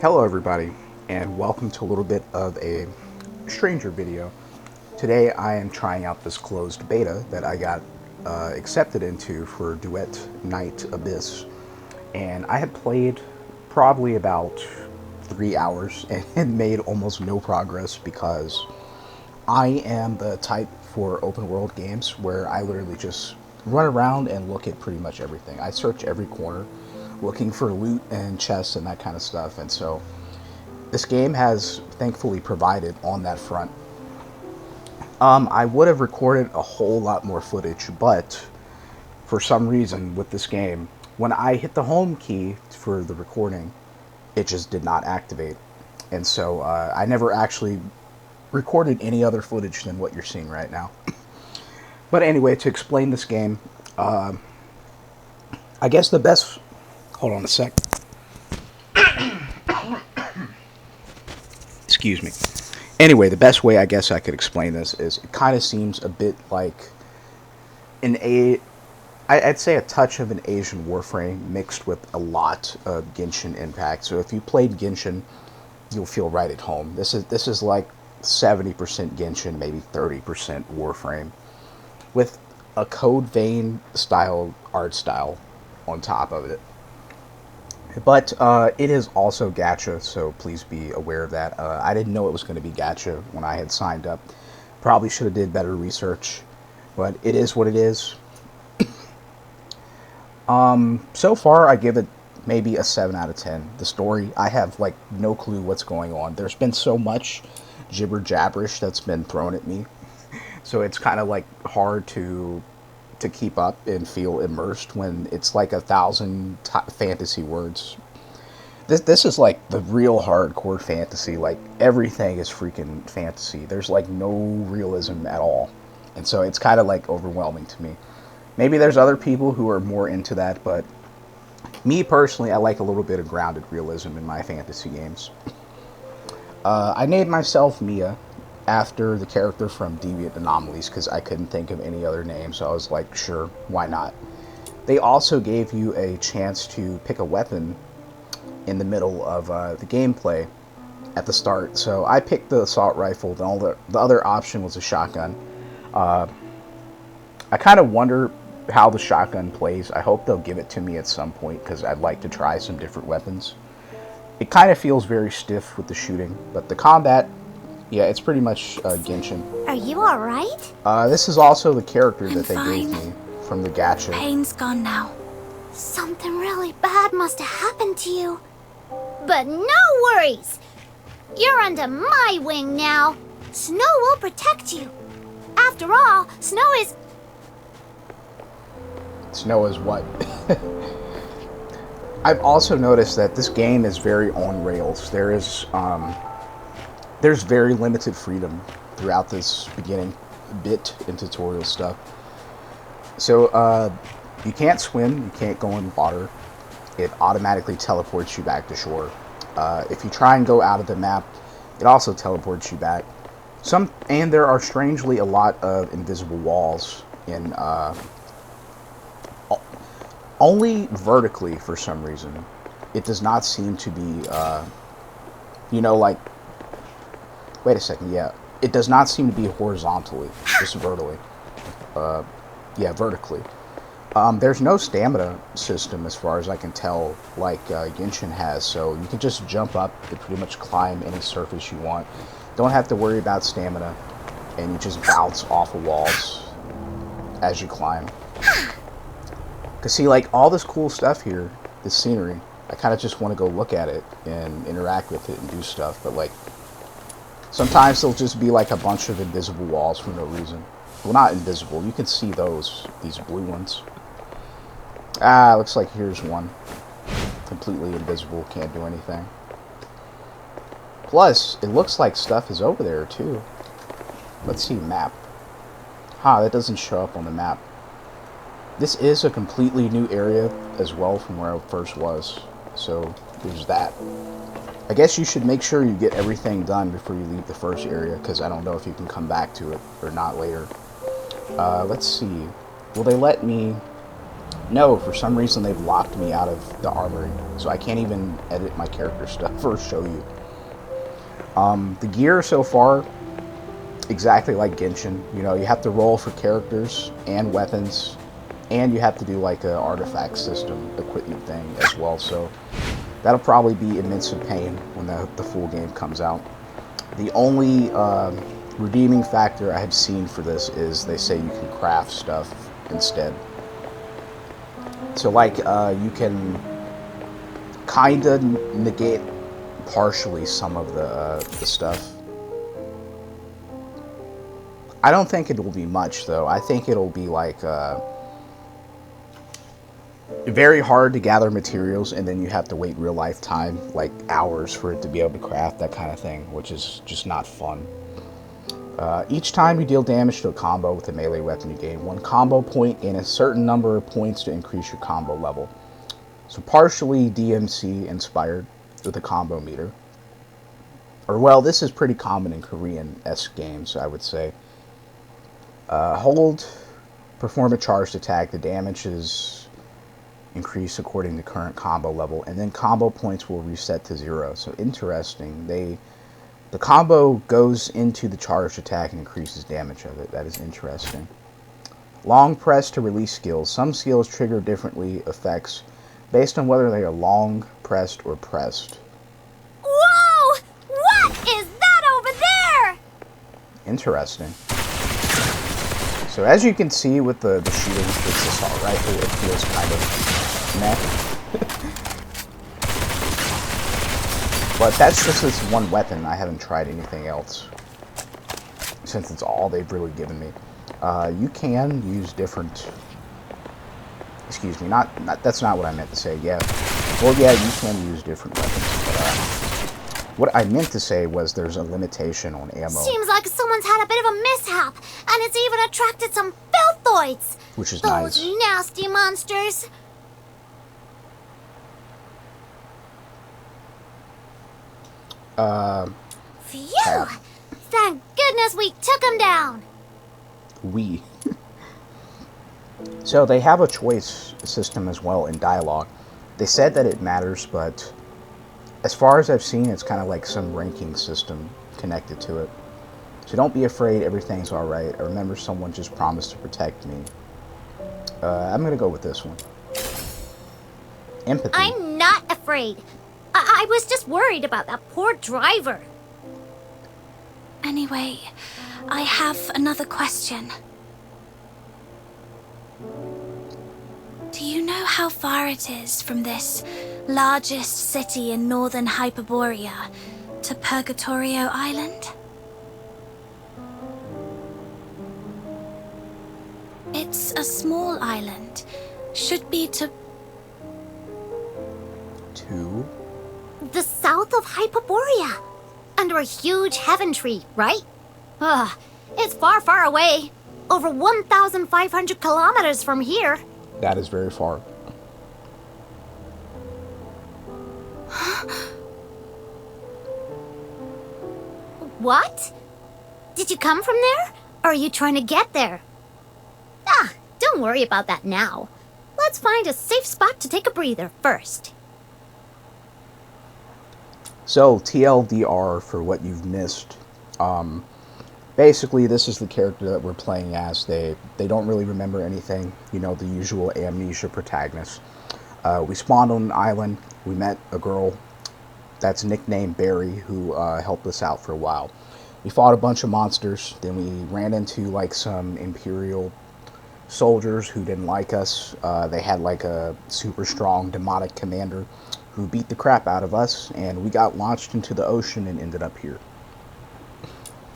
Hello everybody, and welcome to a little bit of a stranger video. Today I am trying out this closed beta that I got accepted into for Duet Night Abyss. And I had played probably about 3 hours and made almost no progress because I am the type for open world games where I literally just run around and look at pretty much everything. I search every corner looking for loot and chests and that kind of stuff, and so this game has thankfully provided on that front. I would have recorded a whole lot more footage, but for some reason with this game, when I hit the home key for the recording, it just did not activate. And so I never actually recorded any other footage than what you're seeing right now. But anyway, to explain this game, I guess the best... Hold on a sec. Excuse me. Anyway, the best way I guess I could explain this is it kind of seems a bit like I'd say a touch of an Asian Warframe mixed with a lot of Genshin impact. So if you played Genshin, you'll feel right at home. This is like 70% Genshin, maybe 30% Warframe, with a Code Vein style art style on top of it. But it is also gacha, so please be aware of that. I didn't know it was going to be gacha when I had signed up. Probably should have did better research, but it is what it is. So far, I give it maybe a 7 out of 10. The story, I have like no clue what's going on. There's been so much jibber jabberish that's been thrown at me, so it's kind of like hard to keep up and feel immersed when it's like 1,000 fantasy words. This is like the real hardcore fantasy. Like everything is freaking fantasy. There's like no realism at all, and so it's kind of like overwhelming to me. Maybe there's other people who are more into that, but me personally, I like a little bit of grounded realism in my fantasy games. I named myself Mia after the character from Deviant Anomalies because I couldn't think of any other name, so I was like, sure, why not? They also gave you a chance to pick a weapon in the middle of the gameplay at the start, so I picked the assault rifle. The other option was a shotgun. I kind of wonder how the shotgun plays. I hope they'll give it to me at some point because I'd like to try some different weapons. It kind of feels very stiff with the shooting, but the combat, yeah, it's pretty much Genshin. Are you alright? This is also the character that they fine. gave me from the gacha. Pain's gone now. Something really bad must have happened to you. But no worries! You're under my wing now. Snow will protect you. After all, Snow is... Snow is what? I've also noticed that this game is very on rails. There's very limited freedom throughout this beginning bit and tutorial stuff. So you can't swim, you can't go in water. It automatically teleports you back to shore. If you try and go out of the map, it also teleports you back. And there are strangely a lot of invisible walls in only vertically for some reason. It does not seem to be like, wait a second, yeah. It does not seem to be horizontally, just vertically. Yeah, vertically. There's no stamina system as far as I can tell, like Genshin has, so you can just jump up and pretty much climb any surface you want. Don't have to worry about stamina, and you just bounce off of walls as you climb. Because see, like, all this cool stuff here, this scenery, I kind of just want to go look at it and interact with it and do stuff, but like, sometimes there'll just be like a bunch of invisible walls for no reason. Well, not invisible, you can see these blue ones. Looks like here's one. Completely invisible, can't do anything. Plus, it looks like stuff is over there too. Let's see, map. That doesn't show up on the map. This is a completely new area as well from where I first was, so there's that. I guess you should make sure you get everything done before you leave the first area, because I don't know if you can come back to it or not later. Let's see. Will they let me... No, for some reason they've locked me out of the armory, so I can't even edit my character stuff or show you. The gear so far, exactly like Genshin. You know, you have to roll for characters and weapons, and you have to do like a artifact system equipment thing as well. So that'll probably be immense pain when the full game comes out. The only redeeming factor I have seen for this is they say you can craft stuff instead. So like you can kind of negate partially some of the stuff. I don't think it will be much though. I think it'll be like very hard to gather materials, and then you have to wait real life time, like hours, for it to be able to craft that kind of thing, which is just not fun. Each time you deal damage to a combo with a melee weapon, you gain 1 combo point and a certain number of points to increase your combo level. So partially DMC inspired with a combo meter. Or well, this is pretty common in Korean-esque games, I would say. Hold, perform a charged attack. The damage is increased according to current combo level, and then combo points will reset to 0. So interesting. The combo goes into the charged attack and increases damage of it. That is interesting. Long press to release skills. Some skills trigger differently effects based on whether they are long, pressed, or pressed. Whoa! What is that over there? Interesting. So as you can see with the shooting with this assault rifle, it feels kind of meh. But that's just this one weapon. I haven't tried anything else, since it's all they've really given me. You can use different... Excuse me, that's not what I meant to say, yeah. Well, yeah, you can use different weapons, but what I meant to say was there's a limitation on ammo. Seems like someone's had a bit of a mishap, and it's even attracted some filthoids. Which is Those nice. nasty monsters. Phew! Thank goodness we took him down. So they have a choice system as well in dialogue. They said that it matters, but as far as I've seen, it's kind of like some ranking system connected to it. So don't be afraid, everything's alright. I remember someone just promised to protect me. I'm gonna go with this one. Empathy. I'm not afraid. I was just worried about that poor driver. Anyway, I have another question. Do you know how far it is from this largest city in northern Hyperborea to Purgatorio Island? It's a small island. Should be to... The south of Hyperborea. Under a huge heaven tree, right? Ugh, it's far, far away. Over 1,500 kilometers from here. That is very far. What? Did you come from there? Or are you trying to get there? Ah, don't worry about that now. Let's find a safe spot to take a breather first. So, TLDR for what you've missed. Basically, this is the character that we're playing as. They don't really remember anything. You know, the usual amnesia protagonist. We spawned on an island. We met a girl that's nicknamed Barry, who helped us out for a while. We fought a bunch of monsters. Then we ran into like some Imperial soldiers who didn't like us. They had like a super strong demonic commander who beat the crap out of us, and we got launched into the ocean and ended up here.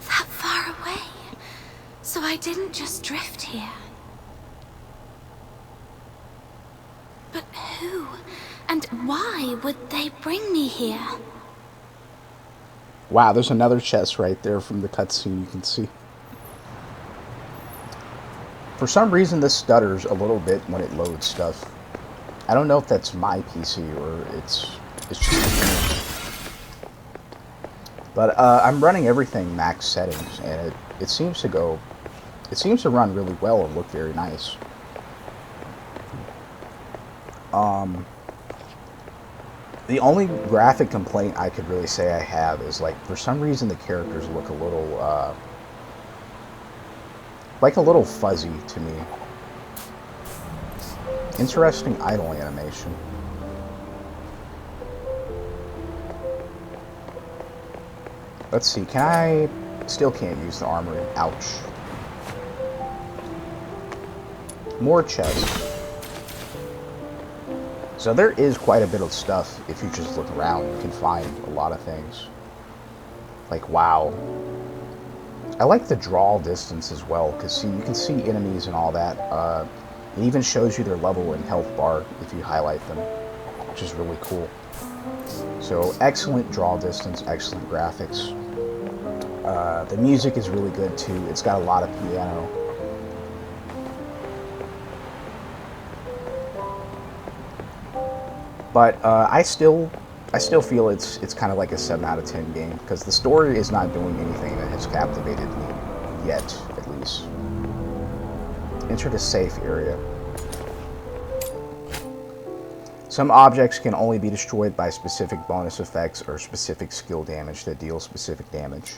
That far away? So I didn't just drift here. But who and why would they bring me here? Wow, there's another chest right there from the cutscene you can see. For some reason, this stutters a little bit when it loads stuff. I don't know if that's my PC or it's just me. But I'm running everything max settings, and it seems to run really well and look very nice. The only graphic complaint I could really say I have is, like, for some reason the characters look like a little fuzzy to me. Interesting idle animation. Let's see, can I... Still can't use the armory. Ouch. More chests. So there is quite a bit of stuff. If you just look around, you can find a lot of things. Like, wow. I like the draw distance as well, because see, you can see enemies and all that. It even shows you their level and health bar if you highlight them, which is really cool. So excellent draw distance, excellent graphics. The music is really good too. It's got a lot of piano. But I still feel it's kind of like a 7 out of 10 game, because the story is not doing anything that has captivated me yet, at least. Enter the safe area. Some objects can only be destroyed by specific bonus effects or specific skill damage that deal specific damage.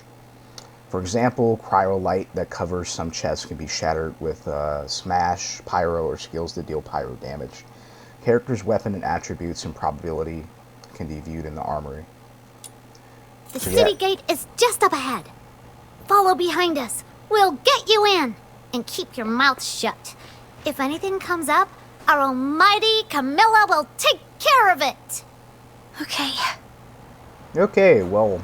For example, cryolite that covers some chests can be shattered with smash, pyro, or skills that deal pyro damage. Character's weapon and attributes and probability can be viewed in the armory. The city gate is just up ahead. Follow behind us. We'll get you in. And keep your mouth shut. If anything comes up, our almighty Camilla will take care of it. Okay. Okay, well,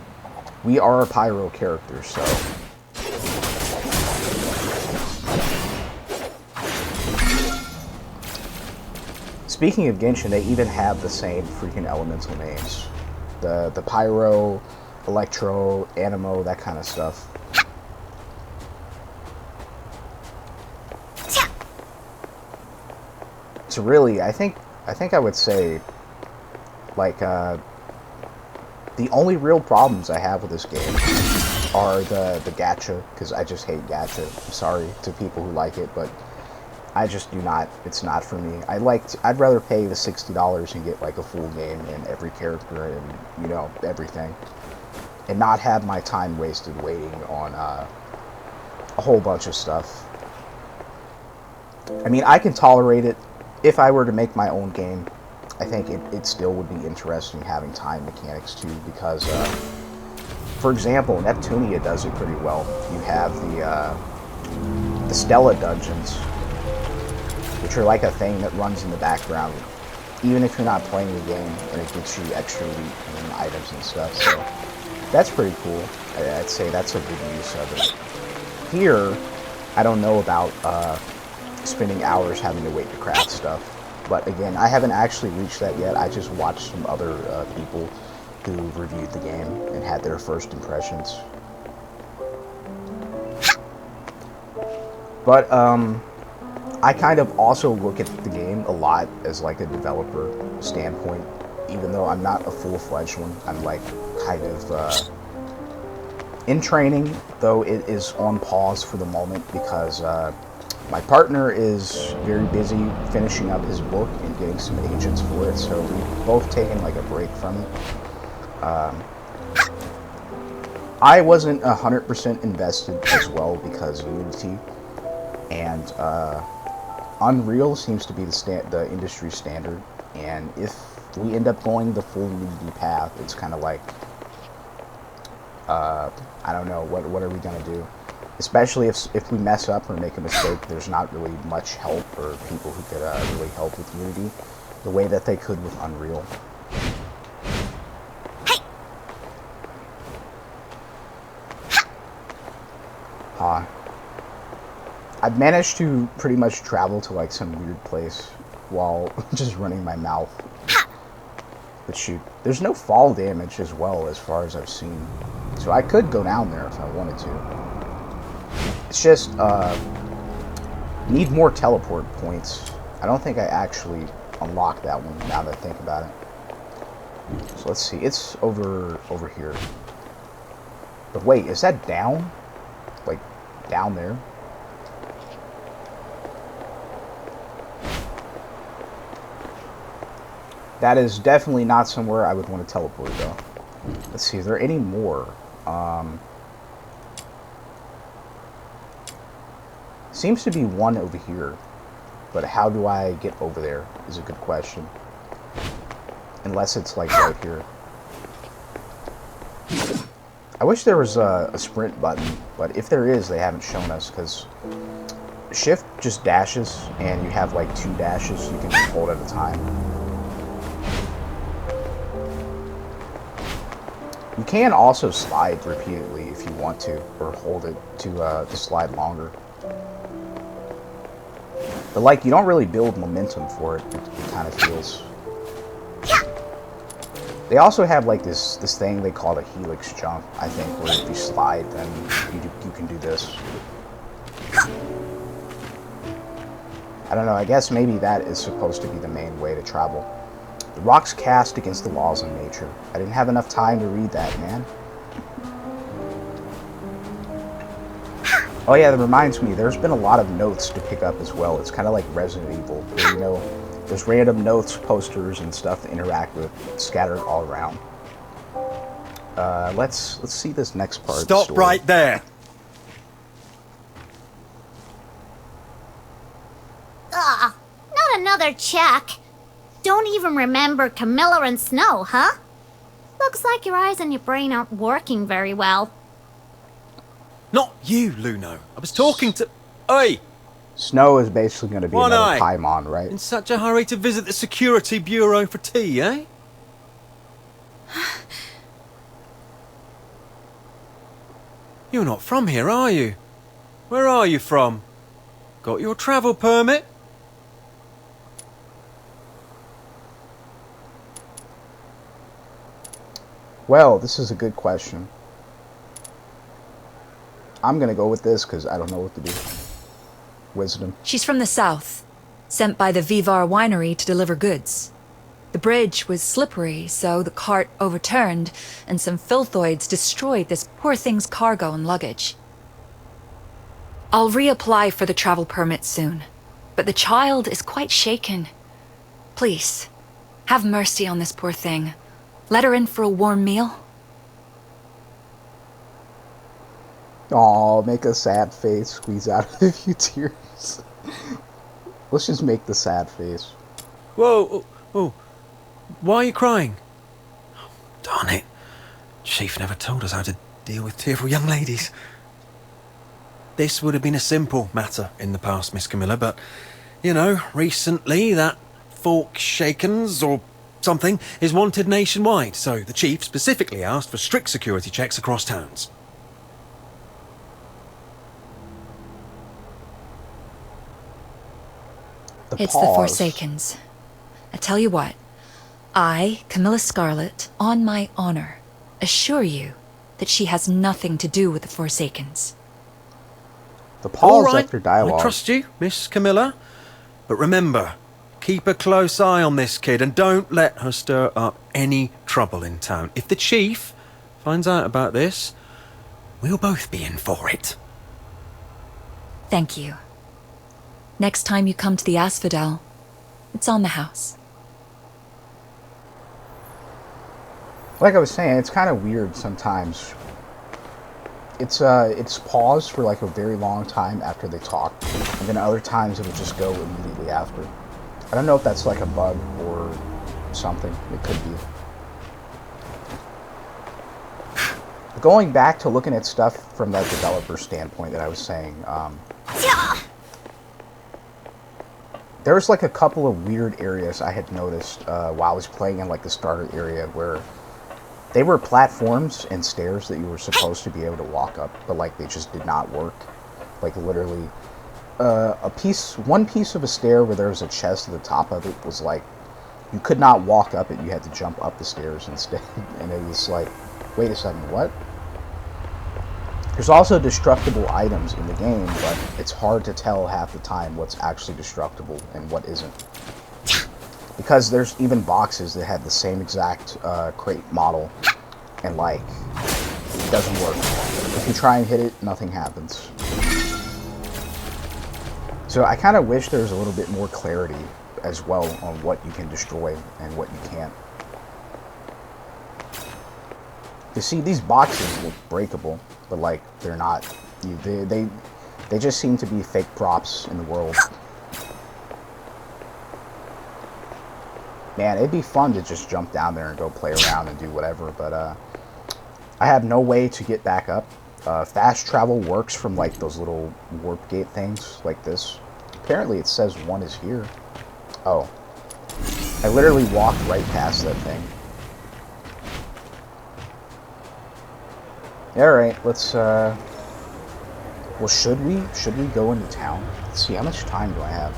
we are pyro characters, so... Speaking of Genshin, they even have the same freaking elemental names. The Pyro, Electro, Animo, that kind of stuff. So really, I think I would say, like, the only real problems I have with this game are the gacha, because I just hate gacha. I'm sorry to people who like it, but I just do not. It's not for me. I'd rather pay the $60 and get like a full game and every character and, you know, everything, and not have my time wasted waiting on a whole bunch of stuff. I mean, I can tolerate it if I were to make my own game. I think it still would be interesting having time mechanics too, because for example, Neptunia does it pretty well. You have the Stella dungeons, which are like a thing that runs in the background, even if you're not playing the game, and it gets you extra loot and items and stuff, so that's pretty cool. I'd say that's a good use of it. Here, I don't know about spending hours having to wait to craft stuff, but again, I haven't actually reached that yet. I just watched some other people who reviewed the game and had their first impressions. But, I kind of also look at the game a lot as like a developer standpoint, even though I'm not a full-fledged one. I'm like kind of in training, though it is on pause for the moment because my partner is very busy finishing up his book and getting some agents for it, so we've both taken like a break from it. I wasn't 100% invested as well because Unity and Unreal seems to be the industry standard, and if we end up going the full Unity path, it's kind of like, I don't know, what are we going to do? Especially if we mess up or make a mistake, there's not really much help or people who could really help with Unity the way that they could with Unreal. I've managed to pretty much travel to like some weird place while just running my mouth. But shoot, there's no fall damage as well as far as I've seen. So I could go down there if I wanted to. It's just, need more teleport points. I don't think I actually unlocked that one now that I think about it. So let's see, it's over here. But wait, is that down? Like, down there? That is definitely not somewhere I would want to teleport, though. Let's see, is there any more? Seems to be one over here. But how do I get over there is a good question. Unless it's like right here. I wish there was a sprint button, but if there is, they haven't shown us, because shift just dashes, and you have like 2 dashes you can hold at a time. You can also slide repeatedly if you want to, or hold it to slide longer. But like, you don't really build momentum for it. It kind of feels. They also have like this thing they call a helix jump, I think, where if you slide, then you can do this. I don't know, I guess maybe that is supposed to be the main way to travel. The rocks cast against the laws of nature. I didn't have enough time to read that, man. Oh yeah, that reminds me, there's been a lot of notes to pick up as well. It's kind of like Resident Evil, where, you know, there's random notes, posters, and stuff to interact with, scattered all around. Let's see this next part. Stop right there. Ugh, not another check. Don't even remember Camilla and Snow, huh? Looks like your eyes and your brain aren't working very well. Not you, Luno. I was talking to... Oi! Snow is basically going to be One another eye. Paimon, right? In such a hurry to visit the security bureau for tea, eh? You're not from here, are you? Where are you from? Got your travel permit? Well, this is a good question. I'm going to go with this because I don't know what to do. Wisdom. She's from the south, sent by the Vivar winery to deliver goods. The bridge was slippery, so the cart overturned, and some filthoids destroyed this poor thing's cargo and luggage. I'll reapply for the travel permit soon, but the child is quite shaken. Please, have mercy on this poor thing. Let her in for a warm meal. Aw, make a sad face, squeeze out a few tears. Let's just make the sad face. Whoa, whoa. Why are you crying? Oh, darn it. Chief never told us how to deal with tearful young ladies. This would have been a simple matter in the past, Miss Camilla, but, you know, recently that fork shakens or something is wanted nationwide, so the chief specifically asked for strict security checks across towns. It's the Forsakens. I tell you what, I, Camilla Scarlet, on my honor, assure you that she has nothing to do with the Forsakens. The All pause right, after dialogue. I trust you, Miss Camilla. But remember, keep a close eye on this kid and don't let her stir up any trouble in town. If the chief finds out about this, we'll both be in for it. Thank you. Next time you come to the Asphodel, it's on the house. Like I was saying, it's kind of weird sometimes. It's paused for like a very long time after they talk, and then other times it'll just go immediately after. I don't know if that's like a bug or something. It could be. Going back to looking at stuff from that developer standpoint that I was saying, there was like a couple of weird areas I had noticed while I was playing in like the starter area where they were platforms and stairs that you were supposed to be able to walk up, but like they just did not work. Like literally, one piece of a stair where there was a chest at the top of it was like you could not walk up it. You had to jump up the stairs instead, and it was like, wait a second, what? There's also destructible items in the game, but it's hard to tell half the time what's actually destructible and what isn't. Because there's even boxes that have the same exact crate model, and like, it doesn't work. If you try and hit it, nothing happens. So I kind of wish there was a little bit more clarity as well on what you can destroy and what you can't. You see, these boxes look breakable, but like they're not. They just seem to be fake props in the world. Man, it'd be fun to just jump down there and go play around and do whatever, but I have no way to get back up. Fast travel works from like those little warp gate things like this. Apparently it says one is here. Oh. I literally walked right past that thing. Alright, let's well, should we go into town? Let's see, how much time do I have?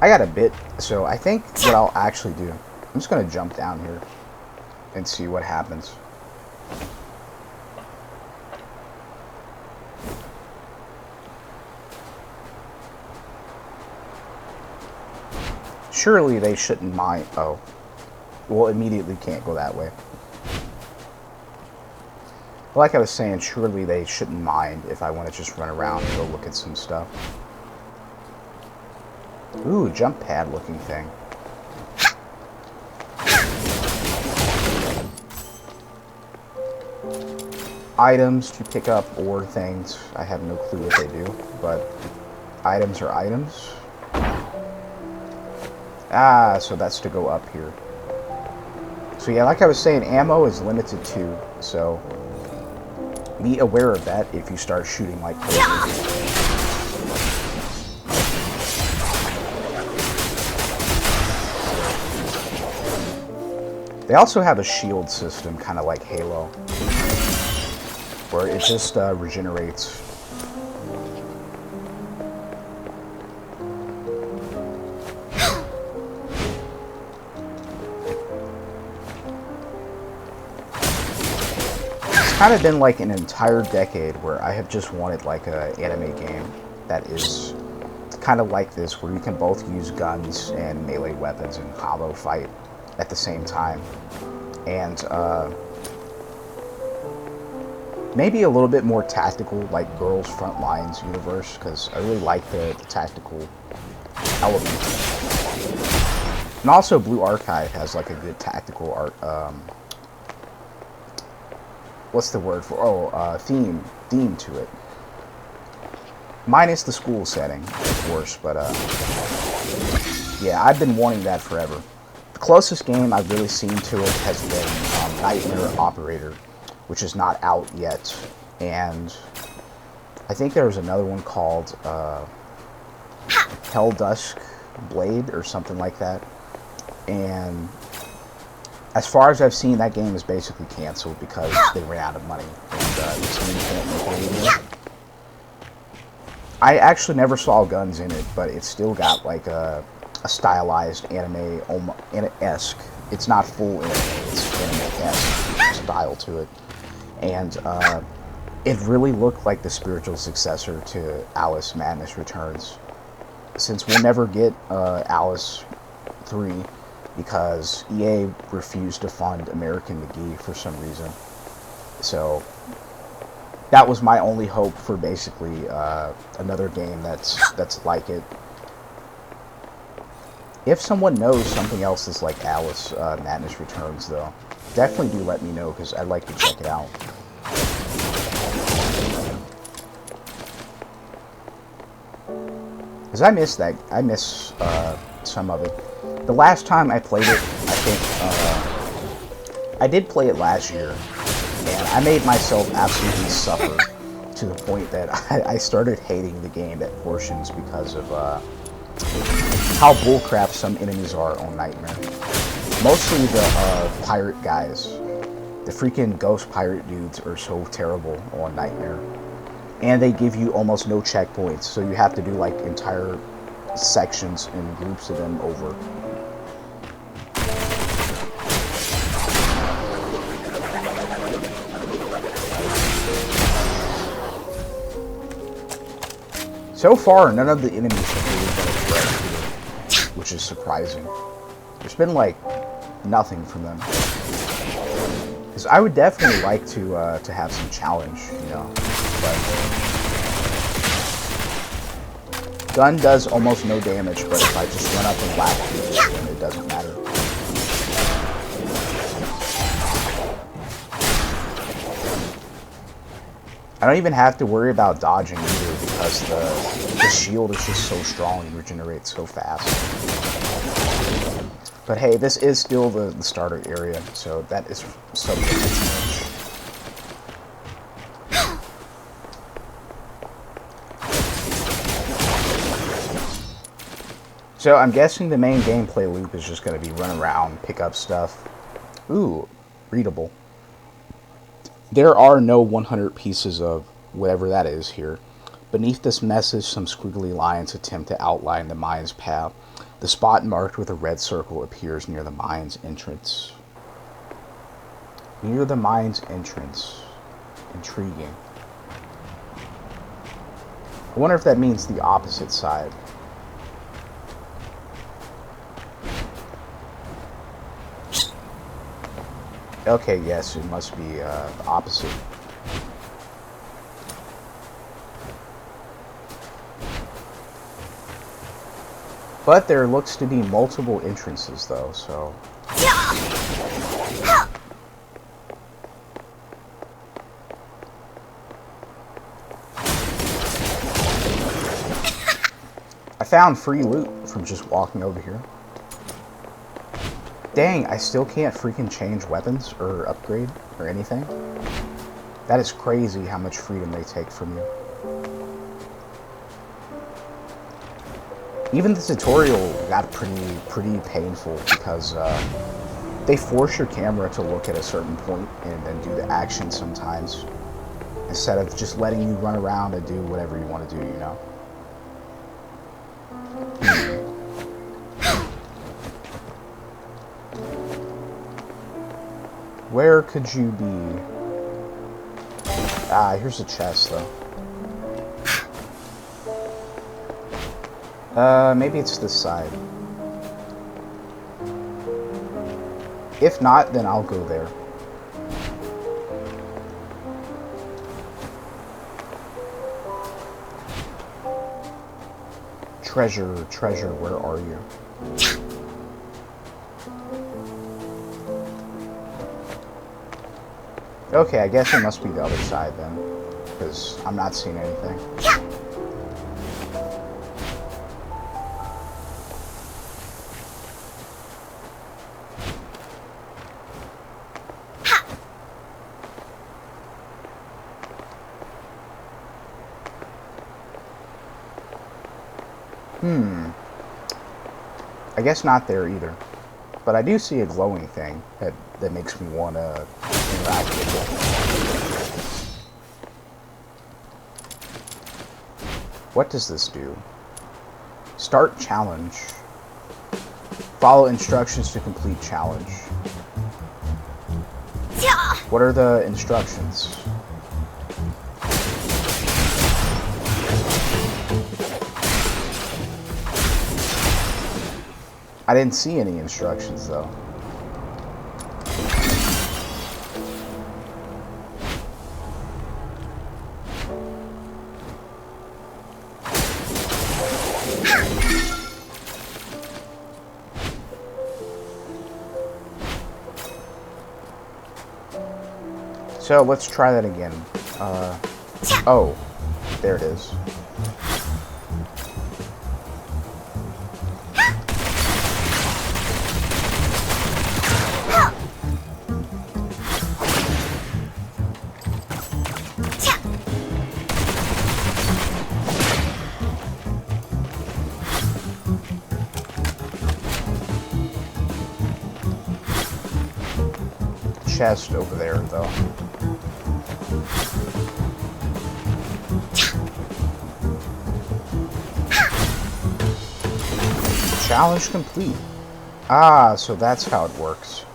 I got a bit, so I think what I'll actually do, I'm just gonna jump down here and see what happens. Surely they shouldn't mind. Oh. Well, immediately can't go that way. Like I was saying, surely they shouldn't mind if I want to just run around and go look at some stuff. Ooh, jump pad looking thing. Items to pick up or things. I have no clue what they do, but items are items. Ah, so that's to go up here. So yeah, like I was saying, ammo is limited too, so be aware of that if you start shooting like crazy. They also have a shield system, kind of like Halo, where it just regenerates. Kind of been like an entire decade where I have just wanted like an anime game that is kind of like this, where you can both use guns and melee weapons and combo fight at the same time, and maybe a little bit more tactical, like Girls Front Lines universe, because I really like the tactical element. And also Blue Archive has like a good tactical art what's the word for theme to it, minus the school setting, of course, but yeah, I've been wanting that forever. The closest game I've really seen to it has been Nightmare Operator, which is not out yet, and I think there was another one called Hell Dusk Blade or something like that, and as far as I've seen, that game is basically canceled because they ran out of money, and the team can't make it anymore. I actually never saw guns in it, but it's still got like a stylized anime-esque. It's not full anime, it's anime-esque style to it. And it really looked like the spiritual successor to Alice Madness Returns. Since we'll never get Alice 3, because EA refused to fund American McGee for some reason. So that was my only hope for basically another game that's like it. If someone knows something else that's like Alice Madness Returns, though, definitely do let me know, because I'd like to check it out. Because I miss some of it. The last time I played it, I think, I did play it last year, and I made myself absolutely suffer to the point that I started hating the game at portions because of how bullcrap some enemies are on Nightmare. Mostly the pirate guys. The freaking ghost pirate dudes are so terrible on Nightmare. And they give you almost no checkpoints, so you have to do like entire sections and groups of them over. So far, none of the enemies have really been a threat to me, which is surprising. There's been, like, nothing from them. Because I would definitely like to have some challenge, you know, but Gun does almost no damage, but if I just run up and whack people, then it doesn't matter. I don't even have to worry about dodging either because the shield is just so strong and regenerates so fast. But hey, this is still the starter area, so that is subject to change. So I'm guessing the main gameplay loop is just going to be run around, pick up stuff. Ooh, readable. There are no 100 pieces of whatever that is here. Beneath this message, some squiggly lines attempt to outline the mine's path. The spot marked with a red circle appears near the mine's entrance. Near the mine's entrance. Intriguing. I wonder if that means the opposite side. Okay, yes, it must be the opposite. But there looks to be multiple entrances, though, so... I found free loot from just walking over here. Dang, I still can't freaking change weapons or upgrade or anything. That is crazy how much freedom they take from you. Even the tutorial got pretty painful because they force your camera to look at a certain point and then do the action sometimes, instead of just letting you run around and do whatever you want to do, you know? Where could you be? Ah, here's a chest, though. Maybe it's this side. If not, then I'll go there. Treasure, treasure, where are you? Okay, I guess it must be the other side then, because I'm not seeing anything. I guess not there either. But I do see a glowing thing that makes me want to interact with it. What does this do? Start challenge. Follow instructions to complete challenge. What are the instructions? I didn't see any instructions though. So let's try that again. Oh, there it is. Chest over there, though. Challenge complete. Ah, so that's how it works.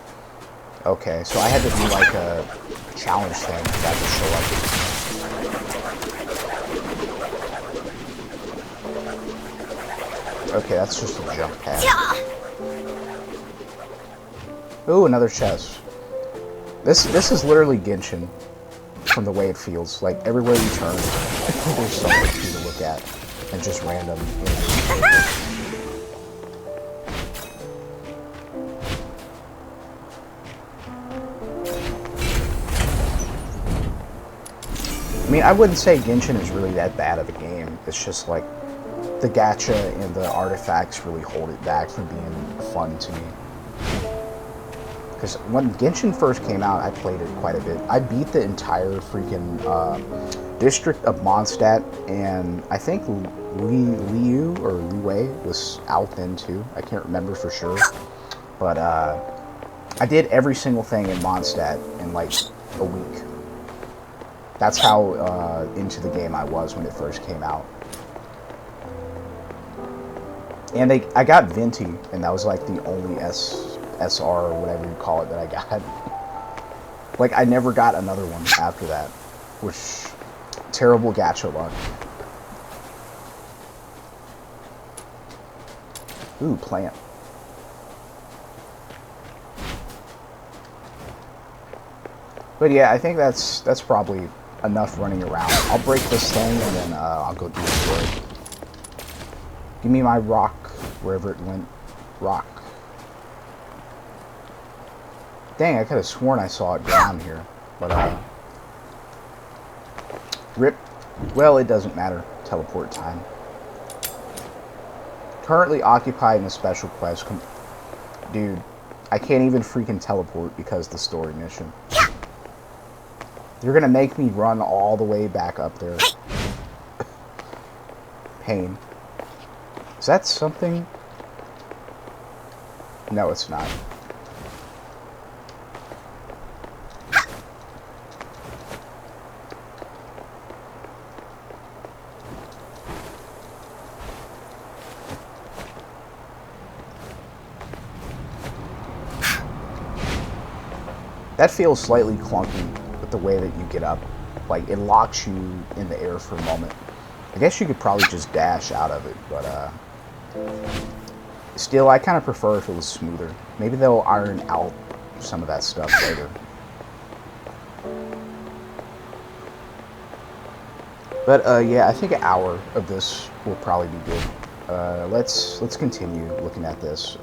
Okay, so I had to do like a challenge thing for that to show up. Okay, that's just a jump pad. Ooh, another chest. This is literally Genshin from the way it feels. Like everywhere you turn, there's something for you to look at. and just random enemies. I mean, I wouldn't say Genshin is really that bad of a game. It's just like the gacha and the artifacts really hold it back from being fun to me. Because when Genshin first came out, I played it quite a bit. I beat the entire freaking district of Mondstadt, and I think Liu or Liu was out then too. I can't remember for sure. But I did every single thing in Mondstadt in like a week. That's how into the game I was when it first came out. And I got Venti, and that was like the only SR or whatever you call it that I got. Like, I never got another one after that, which, terrible gacha luck. Ooh, plant. But yeah, I think that's probably enough running around. I'll break this thing and then I'll go do it. Give me my rock, wherever it went. Rock. Dang, I could have sworn I saw it down here. But, rip. Well, it doesn't matter. Teleport time. Currently occupied in a special quest. Dude, I can't even freaking teleport because of the story mission. You're gonna make me run all the way back up there. Pain. Is that something? No, it's not. That feels slightly clunky with the way that you get up. Like, it locks you in the air for a moment. I guess you could probably just dash out of it, but still, I kind of prefer if it was smoother. Maybe they'll iron out some of that stuff later. But yeah, I think an hour of this will probably be good. Let's continue looking at this.